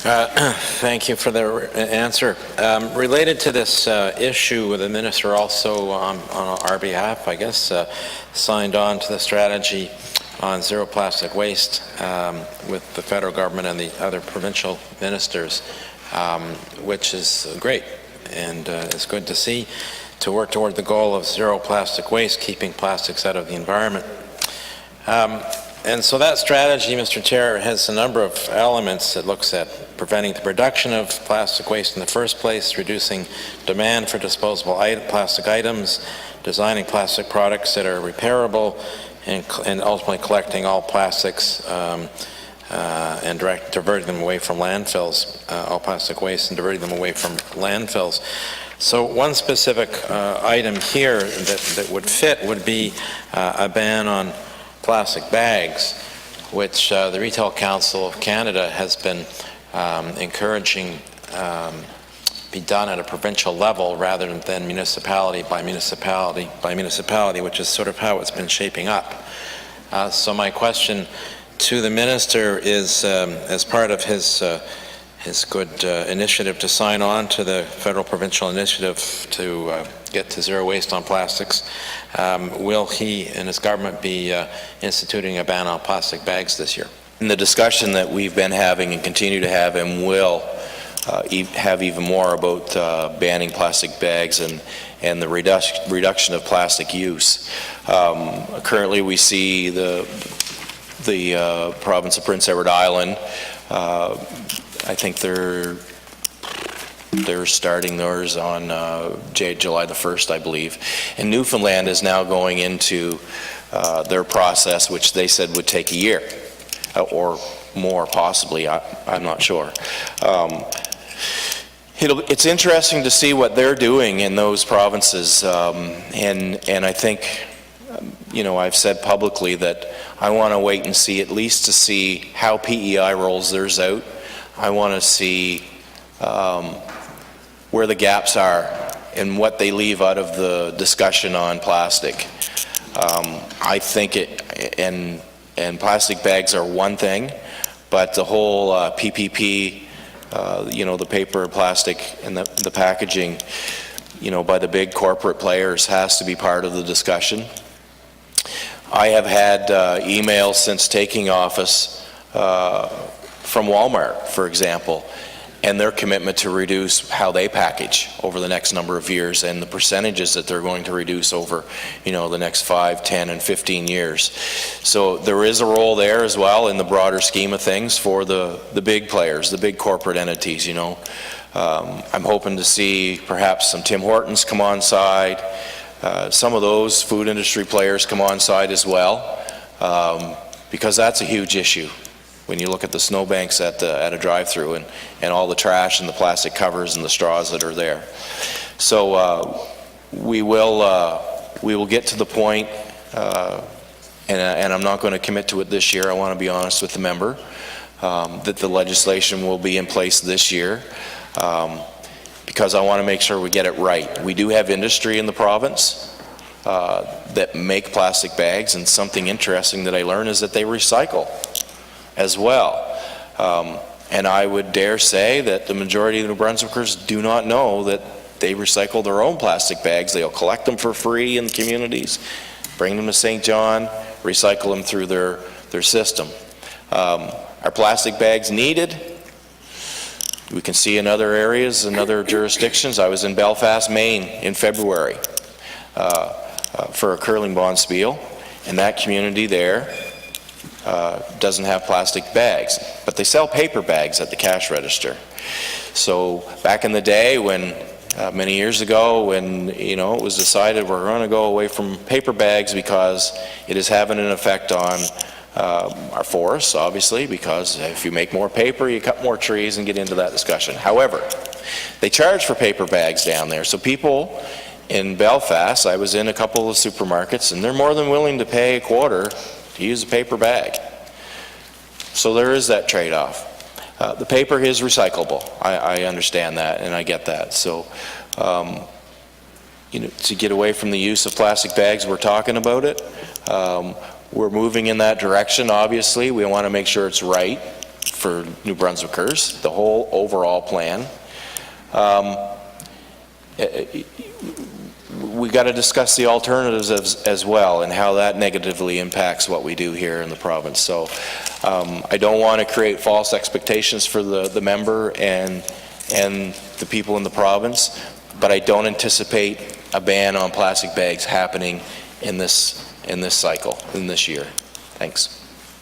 Thank you for the answer. Related to this issue, the minister also, on our behalf, I guess, signed on to the strategy on zero plastic waste with the federal government and the other provincial ministers, which is great, and it's good to see, to work toward the goal of zero plastic waste, keeping plastics out of the environment. And so that strategy, Mr. Chair, has a number of elements. It looks at preventing the production of plastic waste in the first place, reducing demand for disposable plastic items, designing plastic products that are repairable, and ultimately collecting all plastics and diverting them away from landfills, all plastic waste, and diverting them away from landfills. So one specific item here that would fit would be a ban on plastic bags, which the Retail Council of Canada has been encouraging be done at a provincial level rather than municipality by municipality by municipality, which is sort of how it's been shaping up. So my question to the minister is, as part of his good initiative to sign on to the federal provincial initiative to get to zero waste on plastics, will he and his government be instituting a ban on plastic bags this year? In the discussion that we've been having and continue to have, and will have even more about banning plastic bags and the reduction of plastic use. Currently we see the province of Prince Edward Island, I think they're starting theirs on July the 1st, I believe. And Newfoundland is now going into their process, which they said would take a year or more, possibly. I'm not sure. It's interesting to see what they're doing in those provinces, and I think, you know, I've said publicly that I want to wait and see, at least to see how PEI rolls theirs out. I want to see where the gaps are and what they leave out of the discussion on plastic. I think and plastic bags are one thing, but the whole PPP, you know, the paper, plastic, and the packaging, you know, by the big corporate players has to be part of the discussion. I have had emails since taking office from Walmart, for example, and their commitment to reduce how they package over the next number of years, and the percentages that they're going to reduce over, you know, the next 5, 10, and 15 years. So there is a role there as well in the broader scheme of things for the big players, the big corporate entities, you know. I'm hoping to see perhaps some Tim Hortons come on side, some of those food industry players come on side as well, because that's a huge issue. When you look at the snowbanks at a drive-through and all the trash and the plastic covers and the straws that are there. So we will get to the point, and I'm not going to commit to it this year. I want to be honest with the member, that the legislation will be in place this year, because I want to make sure we get it right. We do have industry in the province that make plastic bags, and something interesting that I learned is that they recycle as well. And I would dare say that the majority of New Brunswickers do not know that they recycle their own plastic bags. They'll collect them for free in the communities, bring them to St. John, recycle them through their system. Are plastic bags needed? We can see in other areas, in other jurisdictions. I was in Belfast, Maine in February for a curling bond spiel, and that community there doesn't have plastic bags, but they sell paper bags at the cash register. So back in the day, when many years ago, when, you know, it was decided we're going to go away from paper bags because it is having an effect on our forests, obviously, because if you make more paper, you cut more trees, and get into that discussion. However, they charge for paper bags down there, so people in Belfast, I was in a couple of supermarkets, and they're more than willing to pay a quarter to use a paper bag. So there is that trade-off. The paper is recyclable. I understand that, and I get that. So, you know, to get away from the use of plastic bags, we're talking about it. We're moving in that direction, obviously. We want to make sure it's right. for New Brunswickers, the whole overall plan. We got to discuss the alternatives as well, and how that negatively impacts what we do here in the province. So I don't want to create false expectations for the member and the people in the province, but I don't anticipate a ban on plastic bags happening in this cycle, in this year. Thanks.